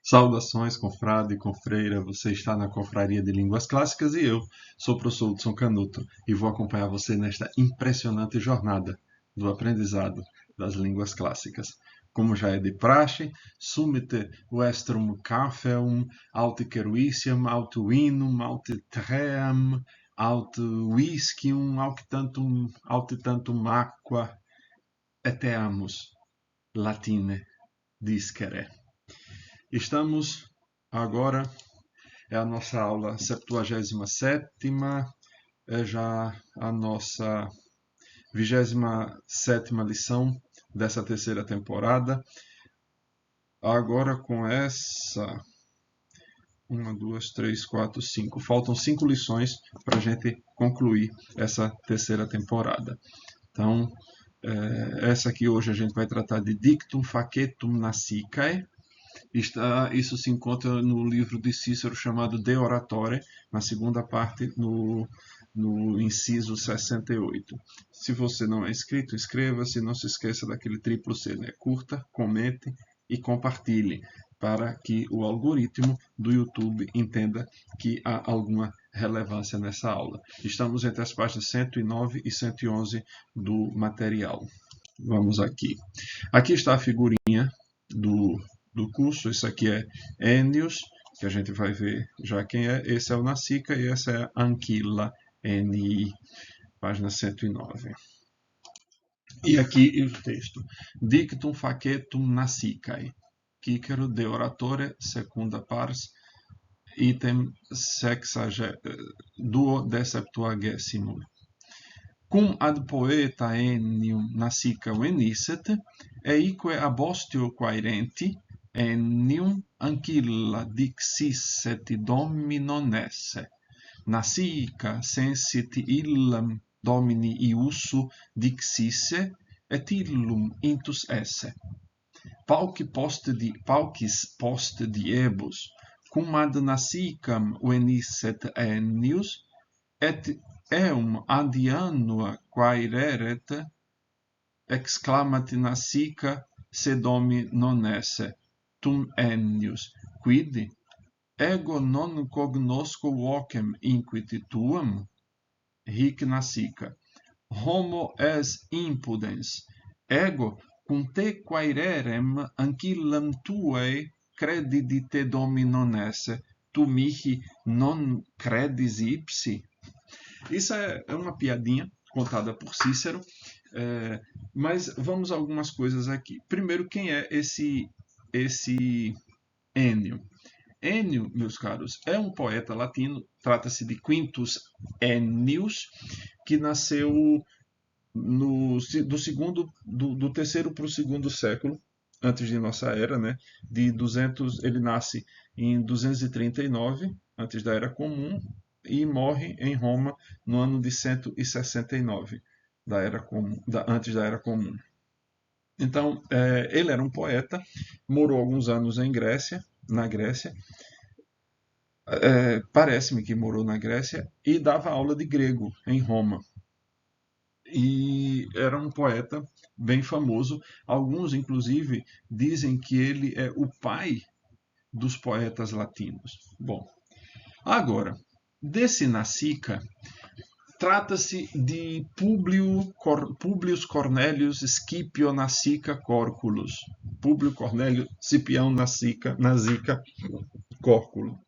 Saudações, confrade e confreira, você está na Confraria de Línguas Clássicas e eu sou o professor Hudson Canuto e vou acompanhar você nesta impressionante jornada do aprendizado das línguas clássicas. Como já é de praxe, sumite vestrum cafeum, aut ceruitiam, aut vinum, aut terream, aut whiscium, aut tantum aqua, eteamus, latine discere. Estamos agora, é a nossa aula 77ª, é já a nossa 27ª lição dessa terceira temporada. Agora com essa, 1, 2, 3, 4, 5, faltam 5 lições para a gente concluir essa terceira temporada. Então, essa aqui hoje a gente vai tratar de Dictum Facetum Nasicae. Isso se encontra no livro de Cícero chamado De Oratore, na segunda parte, no inciso 68. Se você não é inscrito, inscreva-se, não se esqueça daquele triplo C, né? Curta, comente e compartilhe, para que o algoritmo do YouTube entenda que há alguma relevância nessa aula. Estamos entre as páginas 109 e 111 do material. Vamos aqui. Aqui está a figurinha do curso. Isso aqui é Ennius, que a gente vai ver já quem é. Esse é o Nasica e essa é a Anquila, NI, página 109. E aqui o texto. Dictum facetum Nasicae. Cicero de oratore, secunda pars, item 217. Cum ad poeta Ennium Nasica venisset, eique abostio quaerenti, Ennium Anquilla dixisset dominon esse. Nasica sensit illam domini iussu dixisse, et illum intus esse. Paucis post diebus, cum ad Nasicam venisset Ennius, et eum adiannua quaereret, exclamat Nasica, se domi non esse, tum Ennius, quid? Ego non cognosco vocem inquit tuam? Hic Nasica. Homo es impudens. Ego cum te quaererem ancillam tuae credidi te domi non esse, tu mihi non credis ipsi? Isso é uma piadinha contada por Cícero, mas vamos a algumas coisas aqui. Primeiro, quem é esse Ennio? Ennio, meus caros, é um poeta latino, trata-se de Quintus Ennius, que nasceu do terceiro para o segundo século antes de nossa era, né? Ele nasce em 239 antes da Era Comum e morre em Roma no ano de 169 antes da Era Comum. Então, ele era um poeta, morou alguns anos na Grécia, parece-me que morou na Grécia, e dava aula de grego em Roma. E era um poeta bem famoso. Alguns, inclusive, dizem que ele é o pai dos poetas latinos. Bom, agora, desse Nasica, trata-se de Publius Cornelius Scipio Nasica Corculus. Publio Cornélio Cipião Nasica Córculo.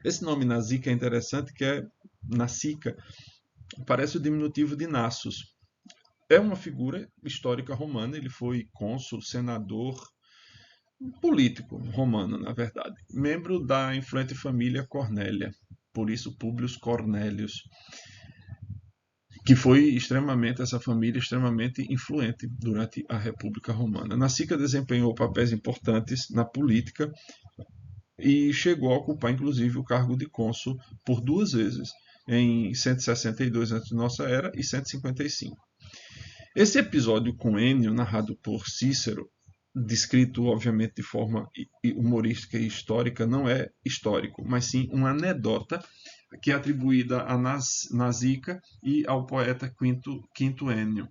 Esse nome Nasica é interessante, que é Nasica, parece o diminutivo de Nassus. É uma figura histórica romana, ele foi cônsul, senador, político romano, na verdade. Membro da influente família Cornélia, por isso Publius Cornelius, que foi essa família extremamente influente durante a República Romana. Nasica desempenhou papéis importantes na política e chegou a ocupar, inclusive, o cargo de cônsul por 2 vezes, em 162 a.C. e 155. Esse episódio com Ennio, narrado por Cícero, descrito, obviamente, de forma humorística e histórica, não é histórico, mas sim uma anedota que é atribuída a Nasica e ao poeta Quinto Ennio,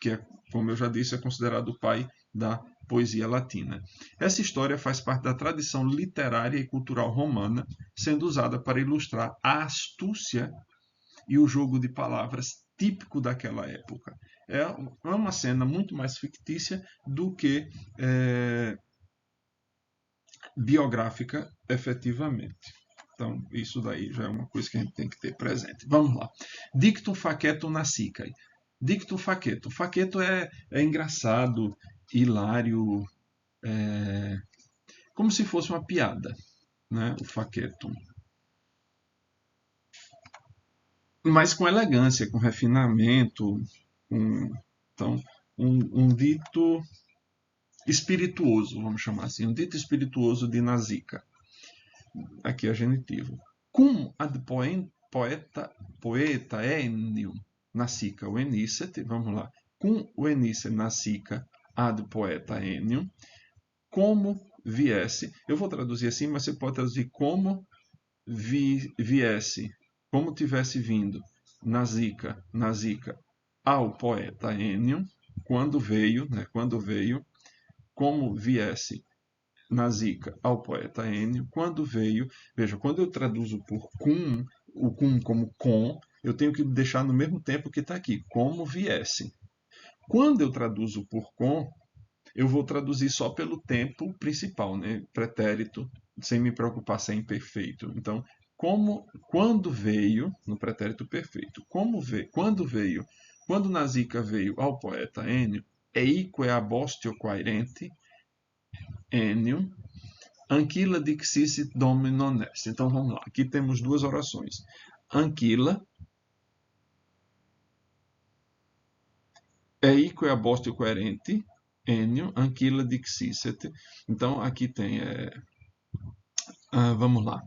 que, como eu já disse, é considerado o pai da poesia latina. Essa história faz parte da tradição literária e cultural romana, sendo usada para ilustrar a astúcia e o jogo de palavras típico daquela época. É uma cena muito mais fictícia do que biográfica, efetivamente. Então, isso daí já é uma coisa que a gente tem que ter presente. Vamos lá. Dictum facetum nasicae. Dictum facetum. Facetum é engraçado, hilário, como se fosse uma piada, né? O facetum. Mas com elegância, com refinamento. Então, um dito espirituoso, vamos chamar assim. Um dito espirituoso de Nasica. Aqui é genitivo. Cum ad poeta enium nasica venisset, vamos lá. Cum venisset nasica ad poeta enium, como viesse. Eu vou traduzir assim, mas você pode traduzir como viesse, como tivesse vindo Nasica ao poeta enium, quando veio, né, como viesse Nasica ao poeta Ennio, quando veio. Veja, quando eu traduzo por cum, o cum como com, eu tenho que deixar no mesmo tempo que está aqui, como viesse. Quando eu traduzo por com, eu vou traduzir só pelo tempo principal, né? Pretérito, sem me preocupar se é imperfeito. Então, quando veio, no pretérito perfeito, quando Nasica veio ao poeta Ennio, eique abostio quaerente, Ennio, Anquila dixissit domino nesse. Então vamos lá. Aqui temos duas orações. Anquila, eique abostio quaerente, Ennio, Anquila dixissit. Então aqui tem, vamos lá.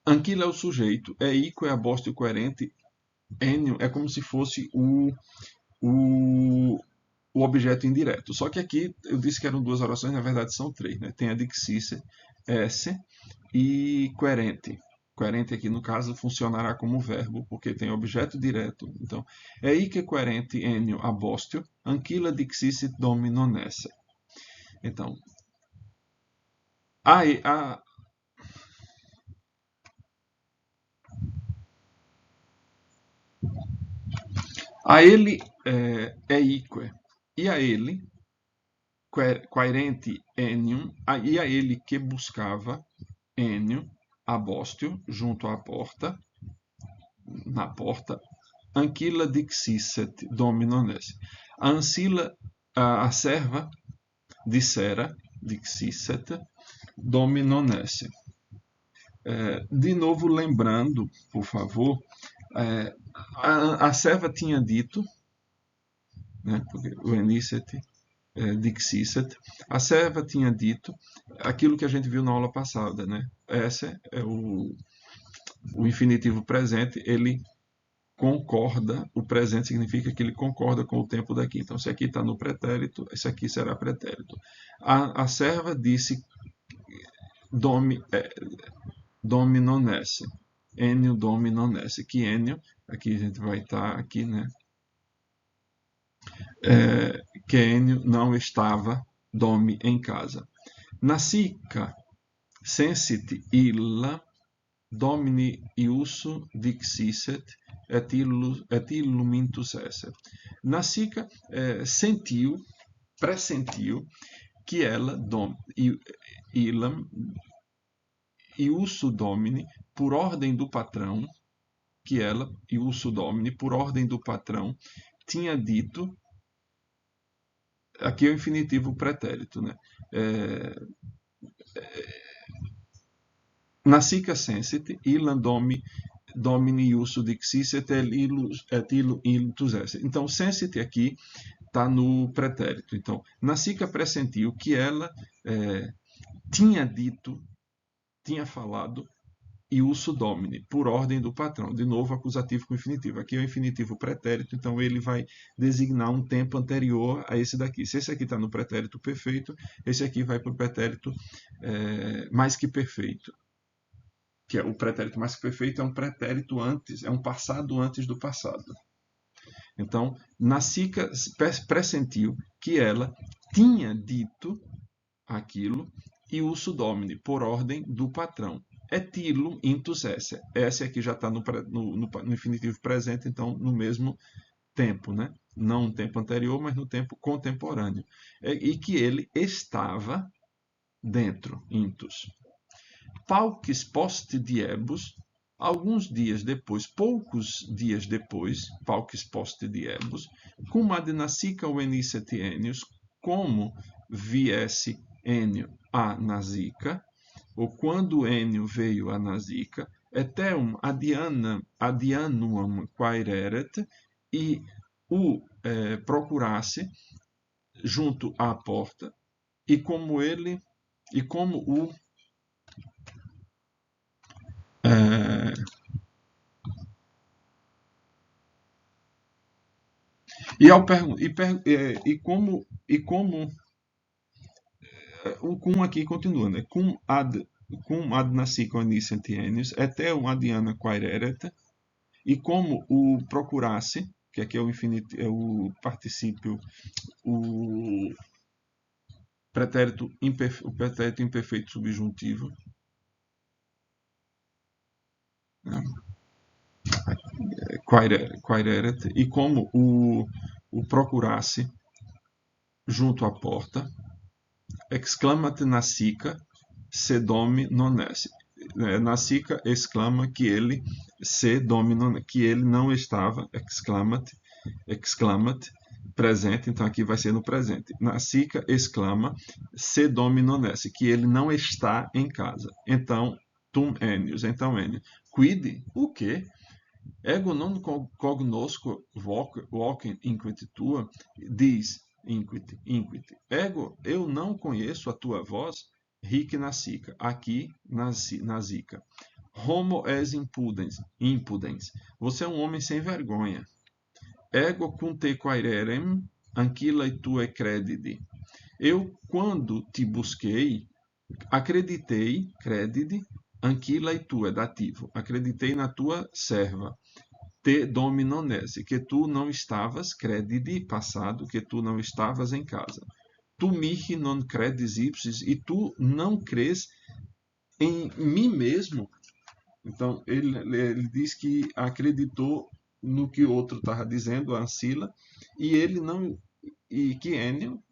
Anquila é o sujeito, eique abostio quaerente, Ennio é como se fosse o objeto indireto. Só que aqui eu disse que eram duas orações, na verdade são três, né? Tem a dixissit, esse, e querente. Querente aqui, no caso, funcionará como verbo, porque tem objeto direto. Então, eique querente ennio abostio, anquila dixissit domino nesse. Então, a ele eique, e a ele, quaerente ennio, e a ele que buscava, ennio, abostio, junto à porta, na porta, Anquila dixisset domino nesse. A Ancila, a serva, dissera, dixisset, domino nesse. De novo, lembrando, por favor, a serva tinha dito, né, porque o enisset, dixisset, a serva tinha dito aquilo que a gente viu na aula passada, né? Esse é o infinitivo presente, ele concorda, o presente significa que ele concorda com o tempo daqui. Então, se aqui está no pretérito, esse aqui será pretérito. A serva disse domino nesse. Ennio domino nesse. Que Ennio, aqui a gente vai estar aqui, né? Que Ennio não estava domi em casa. Nasica sensit illa domini iusso dixisset et illumintus esse. Nasica pressentiu que ela, iusso domini, por ordem do patrão, que ela, iusso domini, por ordem do patrão, tinha dito, aqui é o infinitivo pretérito, né? Nasica sensit, illam domini iusso dixisset et illumintus esse. Então, sensit aqui está no pretérito. Então, Nasica pressentiu que ela tinha dito, tinha falado, iusso domini, por ordem do patrão. De novo, acusativo com infinitivo. Aqui é o infinitivo pretérito, então ele vai designar um tempo anterior a esse daqui. Se esse aqui está no pretérito perfeito, esse aqui vai para o pretérito mais que perfeito. Que é o pretérito mais que perfeito, é um pretérito antes, é um passado antes do passado. Então, Nasica pressentiu que ela tinha dito aquilo, e uso domini, por ordem do patrão. Etilo intus esse. Esse aqui já está no infinitivo presente, então no mesmo tempo, né? Não no tempo anterior, mas no tempo contemporâneo. E que ele estava dentro, intus. Paucis post diebus, alguns dias depois, poucos dias depois, paucis post diebus, cum ad nasica venisset Ennius, como viesse Ennio a Nasica, ou quando Ennio veio a Nasica, eteum adianuam quaereret, e o procurasse junto à porta, e como o é, e, ao e como o cum aqui continua, né? Cum ad nasico aniscent Ennius, eteum adiana quaereret, e como o procurasse, que aqui é o infinito, é o particípio, o o pretérito imperfeito subjuntivo, né? Quaereret, e como o procurasse junto à porta, exclamat nasica, sedome non esse. Nasica exclama que ele que ele não estava, exclamat, presente, então aqui vai ser no presente. Nasica exclama sedome non esse, que ele não está em casa. Então, tum Ennius, então Ennius. Quid, o quê? Ego non cognosco vocem inquit tua, diz inquit. Ego, eu não conheço a tua voz, ric nasica, aqui nasica. Homo es impudens. Você é um homem sem vergonha. Ego cum te quaererem, anquila tue credidi. Eu, quando te busquei, acreditei, credidi, anquila tu é dativo. Acreditei na tua serva. Te dominonese, que tu não estavas, credidi, passado, que tu não estavas em casa. Tu mihi non credis ipsis, e tu não crês em mim mesmo. Então, ele diz que acreditou no que o outro estava dizendo, a Ancila, e ele não, e que Enio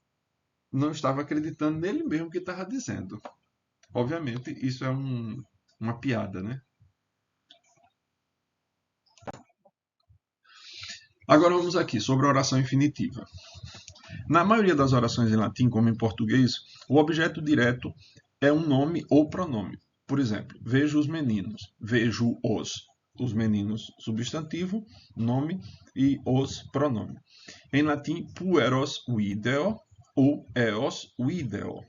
não estava acreditando nele mesmo que estava dizendo. Obviamente, isso é uma piada, né? Agora vamos aqui sobre a oração infinitiva. Na maioria das orações em latim, como em português, o objeto direto é um nome ou pronome. Por exemplo, vejo os meninos, vejo os meninos, substantivo, nome, e os, pronome. Em latim, pueros video ou eos video.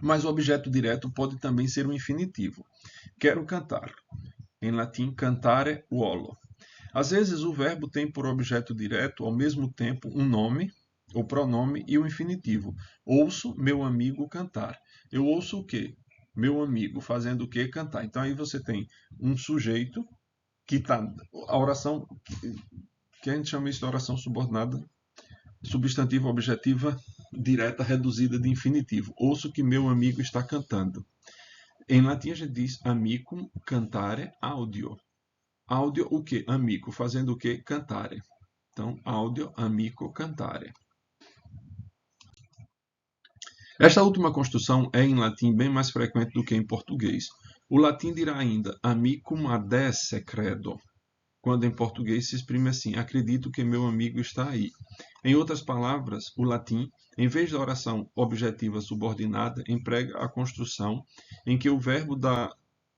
Mas o objeto direto pode também ser um infinitivo. Quero cantar. Em latim, cantare volo. Às vezes, o verbo tem por objeto direto, ao mesmo tempo, um nome, o pronome e o infinitivo. Ouço meu amigo cantar. Eu ouço o quê? Meu amigo fazendo o quê? Cantar. Então, aí você tem um sujeito que está... A oração, que a gente chama isso de oração subordinada, substantiva objetiva direta reduzida de infinitivo. Ouço que meu amigo está cantando. Em latim, a gente diz amicum cantare audio. Áudio, o que? Amico. Fazendo o que? Cantare. Então, áudio, amico, cantare. Esta última construção é em latim bem mais frequente do que em português. O latim dirá ainda amicum adesse credo, quando em português se exprime assim, acredito que meu amigo está aí. Em outras palavras, o latim, em vez da oração objetiva subordinada, emprega a construção em que o verbo da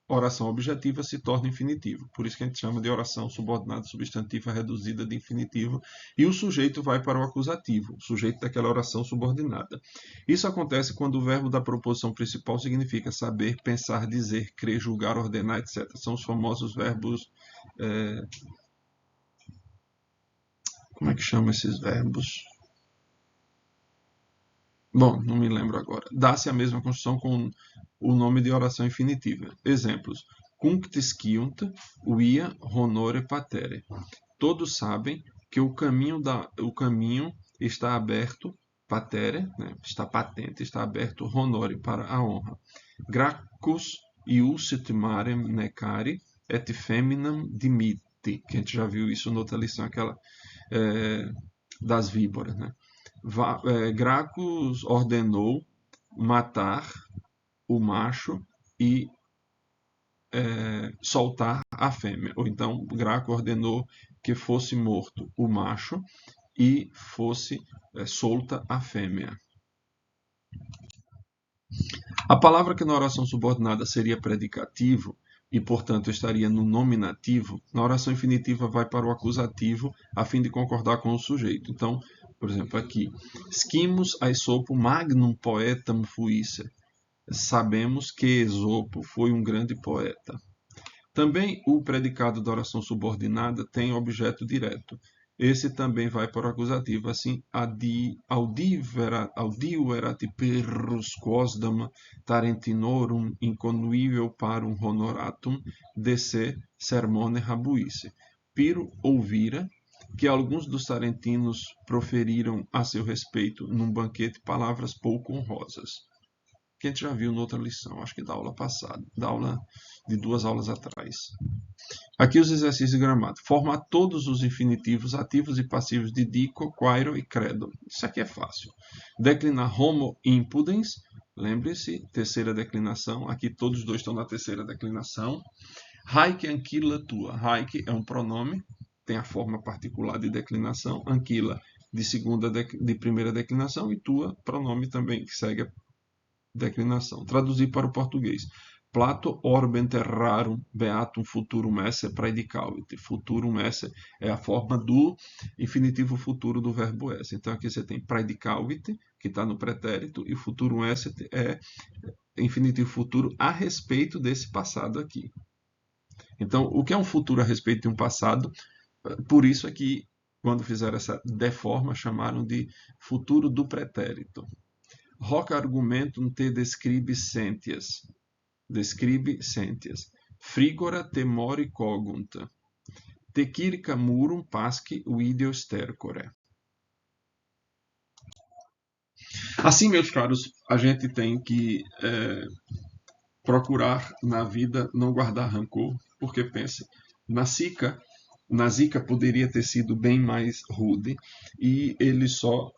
oração objetiva se torna infinitivo. Por isso que a gente chama de oração subordinada substantiva reduzida de infinitivo. E o sujeito vai para o acusativo, o sujeito daquela oração subordinada. Isso acontece quando o verbo da proposição principal significa saber, pensar, dizer, crer, julgar, ordenar, etc. São os famosos verbos... Como é que chama esses verbos? Bom, não me lembro agora. Dá-se a mesma construção com o nome de oração infinitiva. Exemplos. Cunctisciunt via honore patere. Todos sabem que o caminho está aberto patere, né? Está patente, está aberto, honore, para a honra. Gracchus iusit marem necari et feminam dimitti, que a gente já viu isso na outra lição, aquela das víboras, né? Gracchus ordenou matar o macho e soltar a fêmea. Ou então, Graco ordenou que fosse morto o macho e fosse solta a fêmea. A palavra que na oração subordinada seria predicativo e, portanto, estaria no nominativo, na oração infinitiva vai para o acusativo a fim de concordar com o sujeito. Então, por exemplo, aqui, scimus aesopo magnum poetam fuisse. Sabemos que Esopo foi um grande poeta. Também o predicado da oração subordinada tem objeto direto. Esse também vai para o acusativo, assim, audiu erat perrus quosdam tarentinorum inconuível parum honoratum de se sermone habuisse. Piro ouvira que alguns dos tarentinos proferiram a seu respeito num banquete palavras pouco honrosas, que a gente já viu noutra lição, acho que da aula passada, da aula de 2 aulas atrás. Aqui os exercícios de gramática. Forma todos os infinitivos ativos e passivos de dico, quairo e credo. Isso aqui é fácil. Declinar homo impudens. Lembre-se, terceira declinação. Aqui todos os dois estão na terceira declinação. Haec anquila tua. Haec é um pronome, tem a forma particular de declinação. Anquila de primeira declinação e tua, pronome também que segue a declinação. Traduzir para o português. Plato orbem terrarum beatum futurum esse praedicavit. Futurum esse é a forma do infinitivo futuro do verbo esse. Então aqui você tem praedicavit, que está no pretérito, e futurum esse é infinitivo futuro a respeito desse passado aqui. Então, o que é um futuro a respeito de um passado? Por isso aqui, quando fizeram essa deforma, chamaram de futuro do pretérito. Hoc argumentum te describe sentias. Describe sentias. Frigora temori cogunt. Te circa murum pasque video stercore. Assim, meus caros, a gente tem que procurar na vida não guardar rancor, porque pense, na Zica poderia ter sido bem mais rude e ele só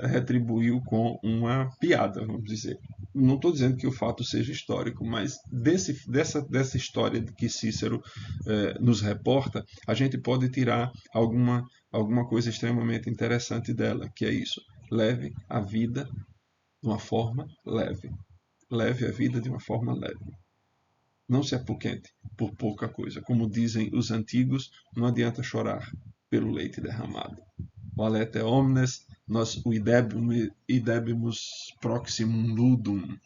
retribuiu com uma piada, vamos dizer. Não estou dizendo que o fato seja histórico, mas dessa história que Cícero nos reporta, a gente pode tirar alguma coisa extremamente interessante dela, que é isso. Leve a vida de uma forma leve. Leve a vida de uma forma leve. Não se apoquente por pouca coisa. Como dizem os antigos, não adianta chorar pelo leite derramado. Valete omnes, nos idebimus proximum ludum.